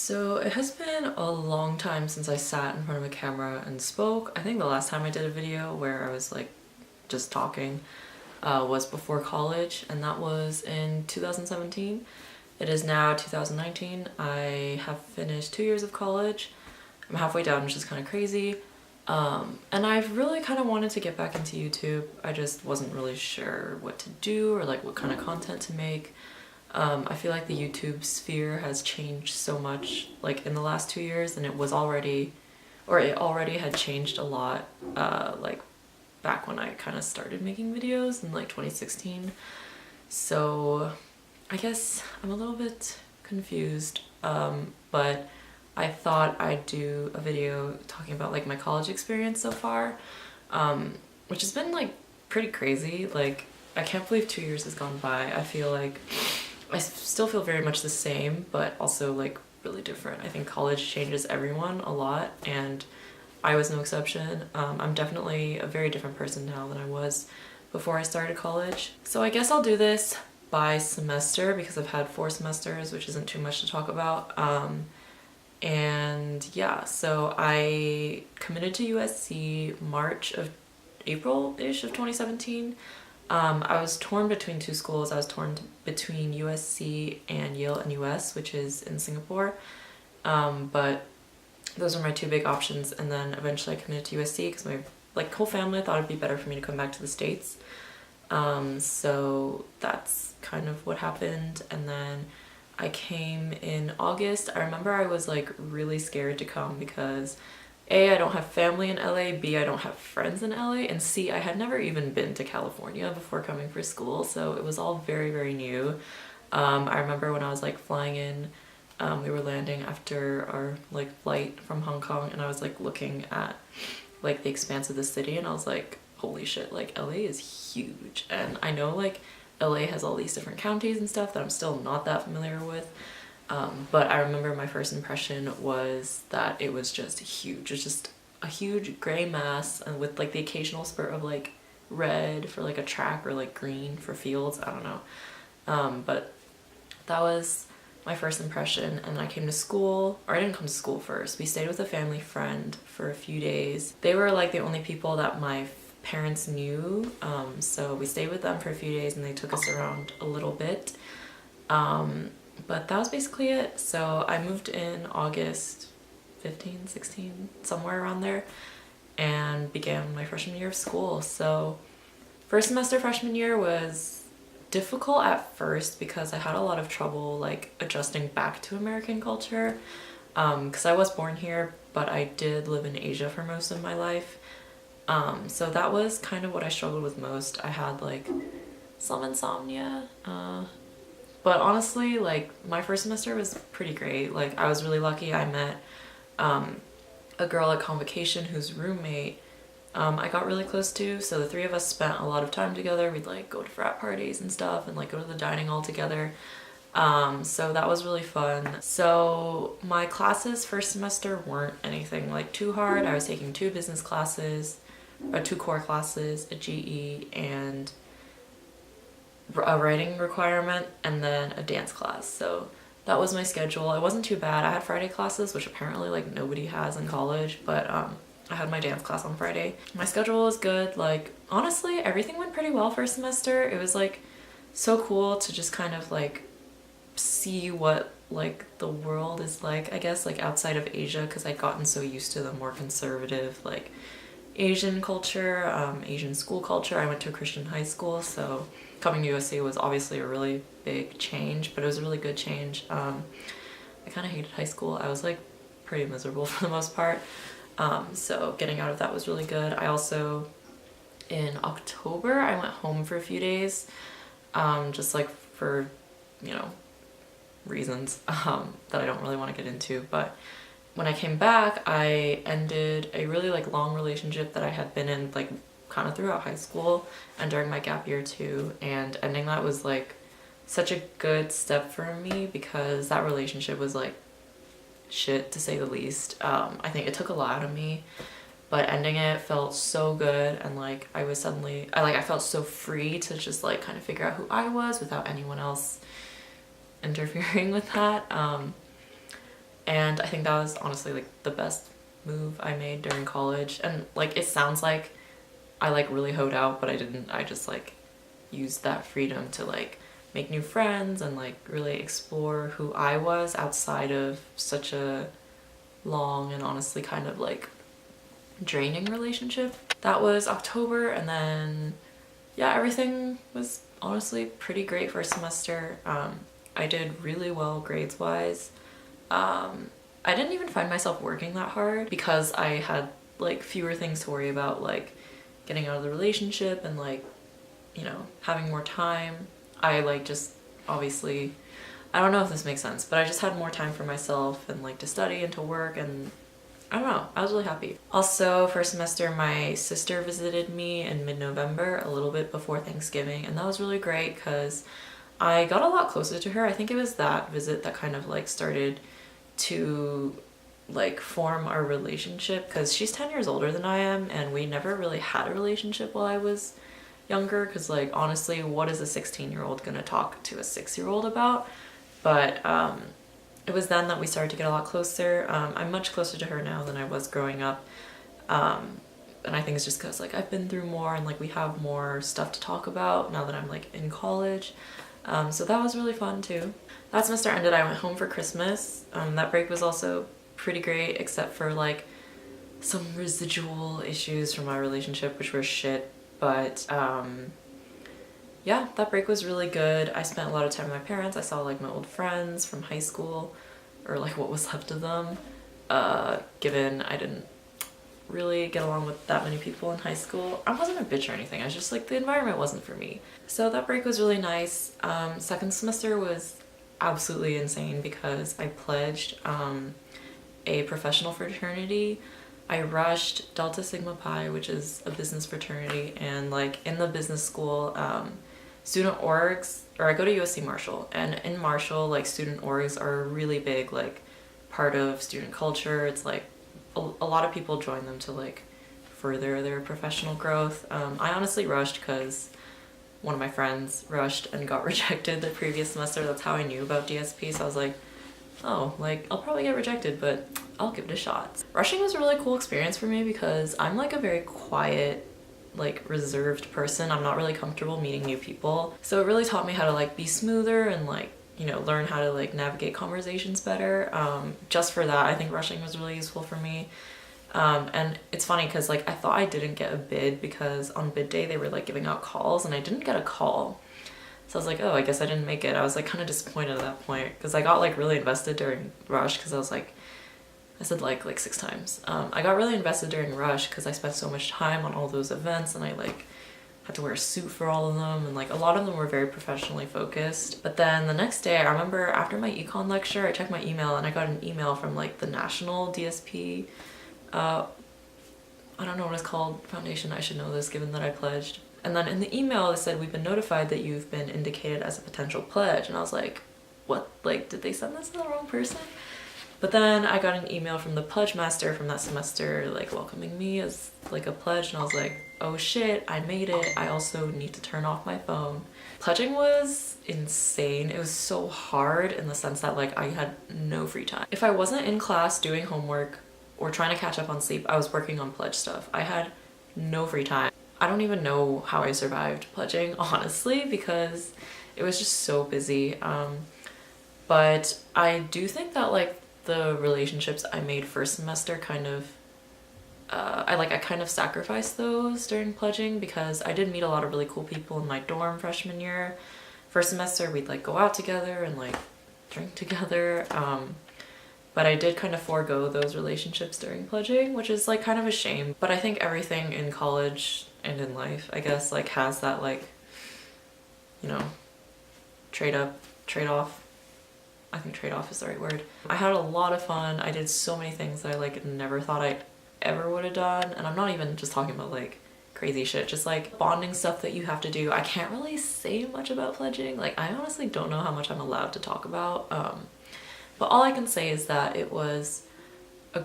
So it has been a long time since I sat in front of a camera and spoke. I think the last time I did a video where I was like just talking was before college, and that was in 2017. It is now 2019. I have finished 2 years of college. I'm halfway done, which is kind of crazy. And I've really kind of wanted to get back into YouTube. I just wasn't really sure what to do or like what kind of content to make. I feel like the YouTube sphere has changed so much like in the last 2 years, and it already had changed a lot like back when I kind of started making videos in like 2016. So I guess I'm a little bit confused, but I thought I'd do a video talking about like my college experience so far, which has been like pretty crazy. Like I can't believe 2 years has gone by. I feel like I still feel very much the same, but also like really different. I think college changes everyone a lot, and I was no exception. I'm definitely a very different person now than I was before I started college. So I guess I'll do this by semester because I've had 4 semesters, which isn't too much to talk about. And yeah, so I committed to USC April-ish of 2017. I was torn between two schools. I was torn between USC and Yale and US, which is in Singapore. But those are my two big options, and then eventually I committed to USC because my whole family thought it'd be better for me to come back to the States. So that's kind of what happened, and then I came in August. I remember I was like really scared to come because A, I don't have family in LA, B, I don't have friends in LA, and C, I had never even been to California before coming for school, so it was all very, very new. I remember when I was like flying in, we were landing after our like flight from Hong Kong, and I was like looking at like the expanse of the city, and I was like, holy shit, like LA is huge. And I know like LA has all these different counties and stuff that I'm still not that familiar with. But I remember my first impression was that it was just huge. It's just a huge gray mass, and with like the occasional spurt of like red for like a track or like green for fields. I don't know. But that was my first impression, and then I came to school, or I didn't come to school first. We stayed with a family friend for a few days. They were like the only people that my parents knew, so we stayed with them for a few days and they took us around a little bit. But that was basically it. So I moved in August 15, 16, somewhere around there, and began my freshman year of school. So first semester freshman year was difficult at first because I had a lot of trouble like adjusting back to American culture, because I was born here, but I did live in Asia for most of my life. So that was kind of what I struggled with most. I had like some insomnia, but honestly, like my first semester was pretty great. Like I was really lucky. I met a girl at convocation whose roommate I got really close to, so the three of us spent a lot of time together. We'd like go to frat parties and stuff and like go to the dining all together. So that was really fun. So my classes first semester weren't anything like too hard. I was taking 2 business classes, or 2 core classes, a GE, and a writing requirement, and then a dance class. So that was my schedule. It wasn't too bad. I had Friday classes, which apparently like nobody has in college, but I had my dance class on Friday. My schedule was good. Like honestly, everything went pretty well first semester. It was like so cool to just kind of like see what like the world is like, I guess, like outside of Asia, because I'd gotten so used to the more conservative like Asian culture, Asian school culture. I went to a Christian high school, so coming to USC was obviously a really big change, but it was a really good change. I kind of hated high school. I was like pretty miserable for the most part. So getting out of that was really good. I also, in October, I went home for a few days, just like for, you know, reasons that I don't really want to get into, but when I came back, I ended a really like long relationship that I had been in like kind of throughout high school and during my gap year too, and ending that was like such a good step for me because that relationship was like shit, to say the least. I think it took a lot out of me, but ending it felt so good, and like I felt so free to just like kind of figure out who I was without anyone else interfering with that. And I think that was honestly like the best move I made during college. And like it sounds like I like really hoed out, but I didn't. I just like used that freedom to like make new friends and like really explore who I was outside of such a long and honestly kind of like draining relationship. That was October, and then yeah, everything was honestly pretty great first semester. I did really well grades wise. I didn't even find myself working that hard because I had like fewer things to worry about, like getting out of the relationship and like, you know, having more time. I like just obviously, I don't know if this makes sense, but I just had more time for myself and like to study and to work, and I don't know, I was really happy. Also, first semester, my sister visited me in mid-November, a little bit before Thanksgiving, and that was really great because I got a lot closer to her. I think it was that visit that kind of like started to like form our relationship, because she's 10 years older than I am and we never really had a relationship while I was younger, because like honestly, what is a 16-year-old gonna talk to a 6-year-old about? But it was then that we started to get a lot closer. I'm much closer to her now than I was growing up, and I think it's just because like I've been through more and like we have more stuff to talk about now that I'm like in college. So that was really fun too. That semester ended, I went home for Christmas. That break was also pretty great, except for like some residual issues from my relationship, which were shit. But yeah, that break was really good. I spent a lot of time with my parents. I saw like my old friends from high school, or like what was left of them, given I didn't really get along with that many people in high school. I wasn't a bitch or anything, I was just like the environment wasn't for me. So that break was really nice. Second semester was absolutely insane because I pledged a professional fraternity. I rushed Delta Sigma Pi, which is a business fraternity, and like in the business school, student orgs, or I go to USC Marshall, and in Marshall, like student orgs are a really big like part of student culture. It's like a lot of people join them to like further their professional growth. I honestly rushed because one of my friends rushed and got rejected the previous semester. That's how I knew about DSP, so I was like, oh, like I'll probably get rejected, but I'll give it a shot. Rushing was a really cool experience for me because I'm like a very quiet, like reserved person. I'm not really comfortable meeting new people. So it really taught me how to like be smoother and like, you know, learn how to like navigate conversations better. Just for that, I think rushing was really useful for me. And it's funny because like I thought I didn't get a bid because on bid day they were like giving out calls and I didn't get a call. So I was like, oh, I guess I didn't make it. I was like kind of disappointed at that point because I got like really invested during rush because I was like, I said like 6 times. I got really invested during rush because I spent so much time on all those events and I like had to wear a suit for all of them, and like a lot of them were very professionally focused. But then the next day, I remember after my econ lecture, I checked my email and I got an email from like the national DSP, I don't know what it's called, foundation. I should know this given that I pledged. And then in the email, it said, we've been notified that you've been indicated as a potential pledge. And I was like, what? Like, did they send this to the wrong person? But then I got an email from the pledge master from that semester, like welcoming me as like a pledge. And I was like, oh shit, I made it. I also need to turn off my phone. Pledging was insane. It was so hard in the sense that like I had no free time. If I wasn't in class doing homework or trying to catch up on sleep, I was working on pledge stuff. I had no free time. I don't even know how I survived pledging, honestly, because it was just so busy. But I do think that like the relationships I made first semester kind of, I kind of sacrificed those during pledging because I did meet a lot of really cool people in my dorm freshman year. First semester we'd like go out together and like drink together. But I did kind of forego those relationships during pledging, which is like kind of a shame. But I think everything in college and in life, I guess, like has that like, you know, trade-off. I think trade-off is the right word. I had a lot of fun. I did so many things that I like never thought I ever would have done. And I'm not even just talking about like crazy shit, just like bonding stuff that you have to do. I can't really say much about pledging. Like I honestly don't know how much I'm allowed to talk about. But all I can say is that it was a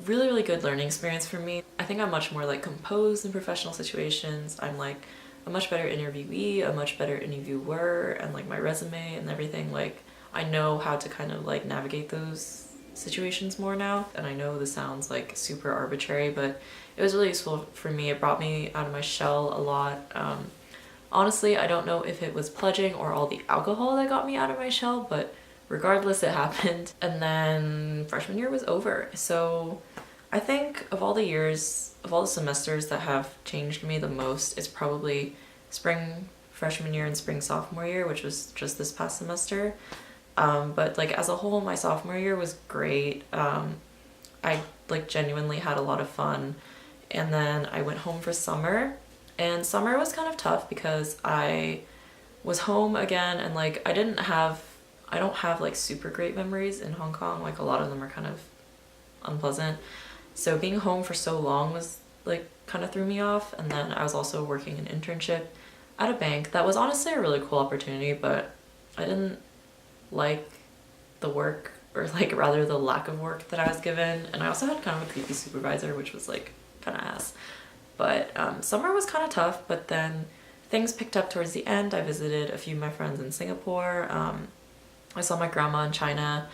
really, really good learning experience for me. I think I'm much more like composed in professional situations. I'm like a much better interviewee, a much better interviewer, and like my resume and everything, like I know how to kind of like navigate those situations more now. And I know this sounds like super arbitrary, but it was really useful for me. It brought me out of my shell a lot. Honestly, I don't know if it was pledging or all the alcohol that got me out of my shell, but regardless, it happened. And then freshman year was over. So I think of all the years, of all the semesters that have changed me the most, it's probably spring freshman year and spring sophomore year, which was just this past semester. But like as a whole, my sophomore year was great. I like genuinely had a lot of fun. And then I went home for summer, and summer was kind of tough because I was home again, and like I don't have like super great memories in Hong Kong. Like a lot of them are kind of unpleasant. So being home for so long was like kind of threw me off. And then I was also working an internship at a bank. That was honestly a really cool opportunity, but I didn't like the work, or like rather the lack of work that I was given. And I also had kind of a creepy supervisor, which was like kind of ass. But summer was kind of tough, but then things picked up towards the end. I visited a few of my friends in Singapore. I saw my grandma in China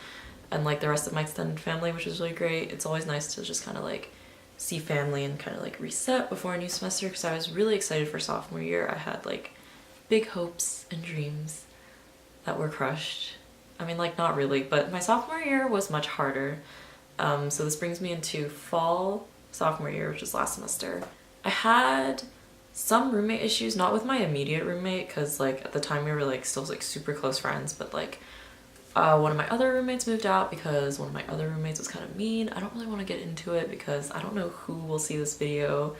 and like the rest of my extended family, which was really great. It's always nice to just kind of like see family and kind of like reset before a new semester, because I was really excited for sophomore year. I had like big hopes and dreams that were crushed. I mean, like not really, but my sophomore year was much harder. So this brings me into fall sophomore year, which was last semester. I had some roommate issues, not with my immediate roommate, because like at the time we were like still like super close friends, but like one of my other roommates moved out because one of my other roommates was kind of mean. I don't really want to get into it because I don't know who will see this video,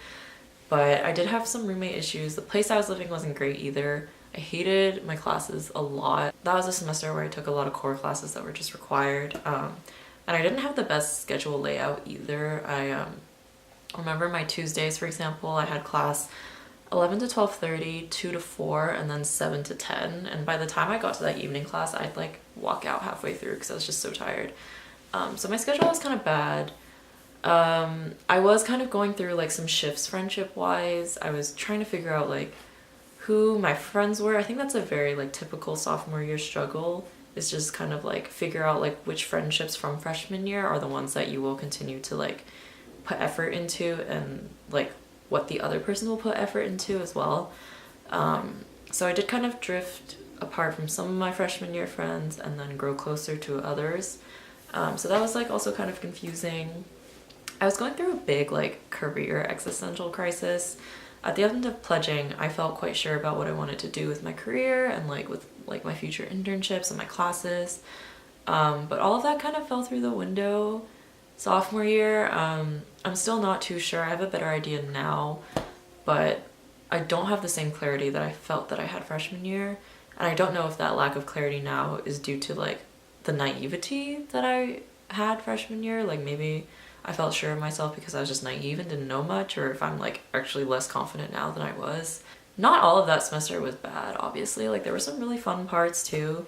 but I did have some roommate issues. The place I was living wasn't great either. I hated my classes a lot. That was a semester where I took a lot of core classes that were just required. And I didn't have the best schedule layout either. I remember my Tuesdays, for example, I had class 11 to 12:30, 2 to 4, and then 7 to 10. And by the time I got to that evening class, I'd like walk out halfway through because I was just so tired. So my schedule was kind of bad. I was kind of going through like some shifts friendship-wise. I was trying to figure out like who my friends were. I think that's a very like typical sophomore year struggle. It's just kind of like figure out like which friendships from freshman year are the ones that you will continue to like put effort into, and like what the other person will put effort into as well. So I did kind of drift apart from some of my freshman year friends and then grow closer to others. So that was like also kind of confusing. I was going through a big like career existential crisis. At the end of pledging, I felt quite sure about what I wanted to do with my career and like with like my future internships and my classes. But all of that kind of fell through the window sophomore year. I'm still not too sure. I have a better idea now, but I don't have the same clarity that I felt that I had freshman year. And I don't know if that lack of clarity now is due to like the naivety that I had freshman year. Like maybe I felt sure of myself because I was just naive and didn't know much, or if I'm like actually less confident now than I was. Not all of that semester was bad, obviously. Like there were some really fun parts too.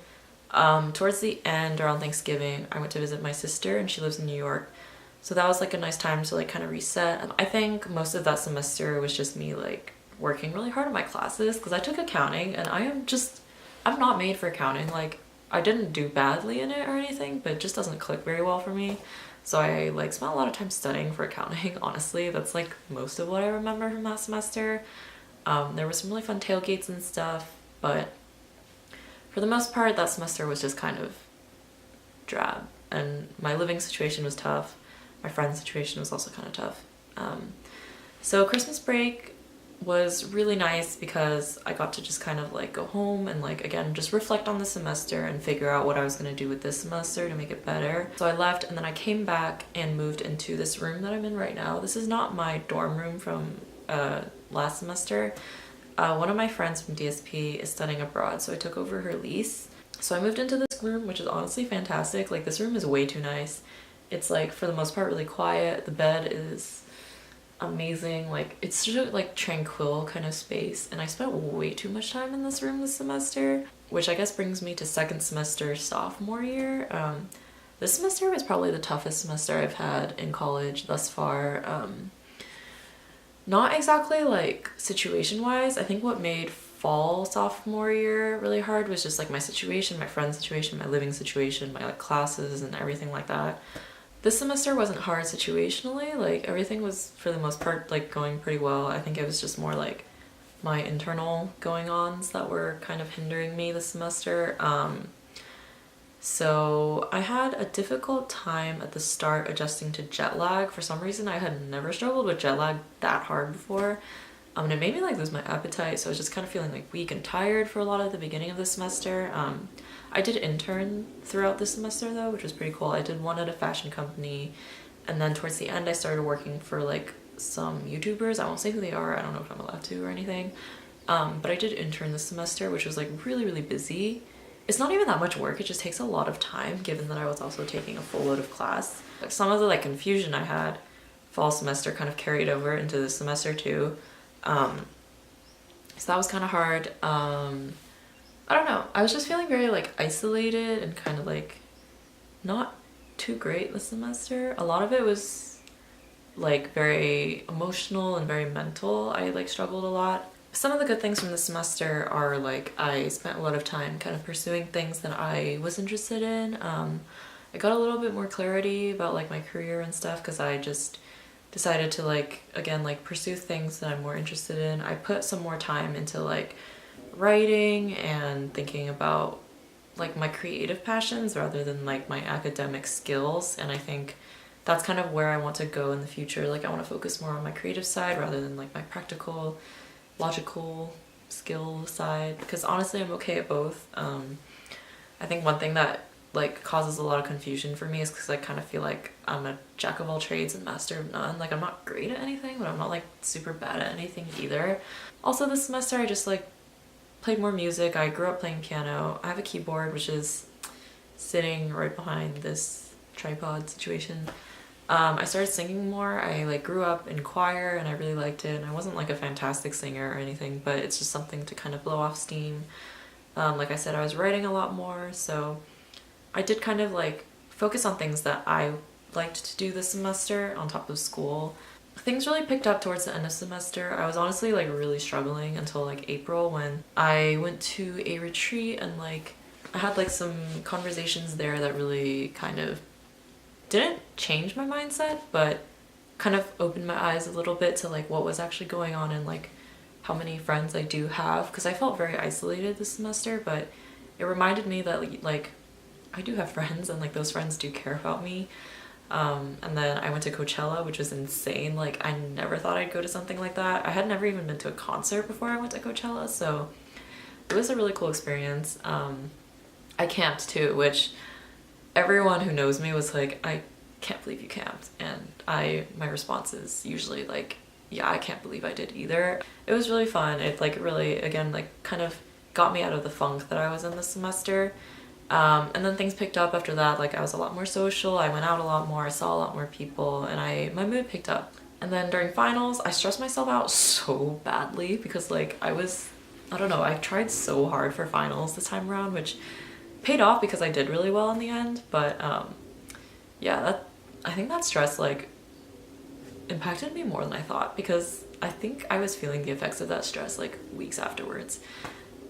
Towards the end, around Thanksgiving, I went to visit my sister and she lives in New York. So that was like a nice time to like kind of reset. And I think most of that semester was just me like working really hard on my classes, because I took accounting and I'm not made for accounting. Like I didn't do badly in it or anything, but it just doesn't click very well for me. So I like spent a lot of time studying for accounting, honestly. That's like most of what I remember from that semester. There were some really fun tailgates and stuff, but for the most part, that semester was just kind of drab. And my living situation was tough. My friend's situation was also kind of tough. So Christmas break was really nice because I got to just kind of like go home and like again just reflect on the semester and figure out what I was going to do with this semester to make it better. So I left and then I came back and moved into this room that I'm in right now. This is not my dorm room from last semester. One of my friends from DSP is studying abroad, so I took over her lease. So I moved into this room, which is honestly fantastic. Like this room is way too nice. It's like for the most part really quiet. The bed is amazing. Like it's such a like tranquil kind of space, and I spent way too much time in this room this semester, which I guess brings me to second semester sophomore year. This semester was probably the toughest semester I've had in college thus far. Not exactly like situation wise. I think what made fall sophomore year really hard was just like my situation, my friend's situation, my living situation, my like classes and everything like that. This semester wasn't hard situationally, like everything was for the most part like going pretty well. I think it was just more like my internal going-ons that were kind of hindering me this semester. So I had a difficult time at the start adjusting to jet lag. For some reason I had never struggled with jet lag that hard before. And it made me like lose my appetite, so I was just kind of feeling like weak and tired for a lot of the beginning of the semester. I did intern throughout the semester though, which was pretty cool. I did one at a fashion company, and then towards the end I started working for like some YouTubers. I won't say who they are, I don't know if I'm allowed to or anything. But I did intern this semester, which was like really busy. It's not even that much work, it just takes a lot of time given that I was also taking a full load of class. Like some of the like confusion I had fall semester kind of carried over into the semester too. So that was kind of hard. I don't know, I was just feeling very like isolated and kind of like not too great this semester. A lot of it was like very emotional and very mental. I like struggled a lot. Some of the good things from the semester are like I spent a lot of time kind of pursuing things that I was interested in. I got a little bit more clarity about like my career and stuff because I just decided to like, again, like pursue things that I'm more interested in. I put some more time into like writing and thinking about like my creative passions rather than like my academic skills, and I think that's kind of where I want to go in the future. Like I want to focus more on my creative side rather than like my practical, logical skill side, because honestly I'm okay at both. I think one thing that like causes a lot of confusion for me is because I kind of feel like I'm a jack of all trades and master of none. Like I'm not great at anything, but I'm not like super bad at anything either. Also this semester I just like played more music. I grew up playing piano. I have a keyboard which is sitting right behind this tripod situation. I started singing more. I like grew up in choir and I really liked it, and I wasn't like a fantastic singer or anything, but it's just something to kind of blow off steam. Like I said, I was writing a lot more, so I did kind of like focus on things that I liked to do this semester on top of school. Things really picked up towards the end of semester. I was honestly like really struggling until like April when I went to a retreat, and like I had like some conversations there that really kind of didn't change my mindset, but kind of opened my eyes a little bit to like what was actually going on and like how many friends I do have, because I felt very isolated this semester, but it reminded me that like I do have friends and like those friends do care about me. And then I went to Coachella, which was insane. Like I never thought I'd go to something like that. I had never even been to a concert before I went to Coachella, so it was a really cool experience. I camped too, which everyone who knows me was like, I can't believe you camped, and my response is usually like, yeah, I can't believe I did either. It was really fun. It like really, again, like kind of got me out of the funk that I was in this semester. And then things picked up after that. Like I was a lot more social, I went out a lot more, I saw a lot more people, and my mood picked up. And then during finals I stressed myself out so badly because like I don't know, I tried so hard for finals this time around, which paid off because I did really well in the end. But yeah, I think that stress like impacted me more than I thought, because I think I was feeling the effects of that stress like weeks afterwards.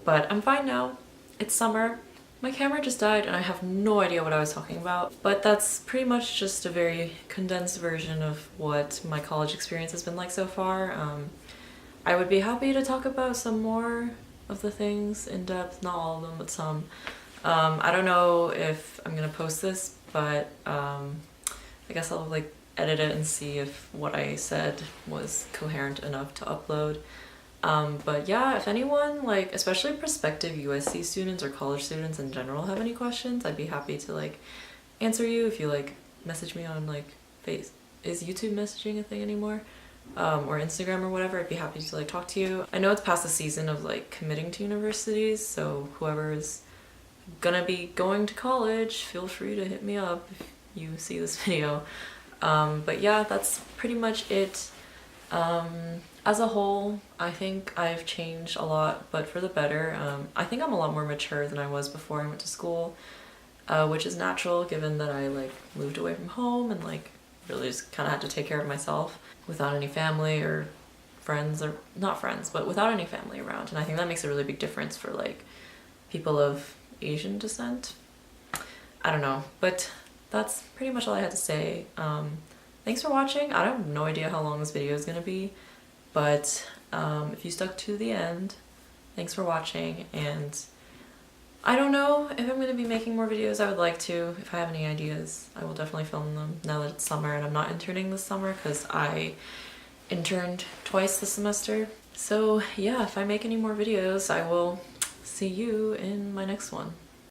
But I'm fine now. It's summer. My camera just died and I have no idea what I was talking about, but that's pretty much just a very condensed version of what my college experience has been like so far. I would be happy to talk about some more of the things in depth, not all of them, but some. I don't know if I'm gonna post this, but I guess I'll like edit it and see if what I said was coherent enough to upload. But yeah, if anyone, like especially prospective USC students or college students in general, have any questions, I'd be happy to like answer you. If you like message me on like is YouTube messaging a thing anymore? Or Instagram or whatever, I'd be happy to like talk to you. I know it's past the season of like committing to universities, so whoever is gonna be going to college, feel free to hit me up if you see this video. But yeah, that's pretty much it. As a whole, I think I've changed a lot, but for the better. I think I'm a lot more mature than I was before I went to school, which is natural given that I like moved away from home and like really just kind of had to take care of myself without any family or friends, or not friends, but without any family around. And I think that makes a really big difference for like people of Asian descent. I don't know, but that's pretty much all I had to say. Thanks for watching. I have no idea how long this video is gonna be, but if you stuck to the end, thanks for watching. And I don't know if I'm gonna be making more videos. I would like to. If I have any ideas, I will definitely film them now that it's summer and I'm not interning this summer because I interned twice this semester. So yeah, if I make any more videos, I will see you in my next one.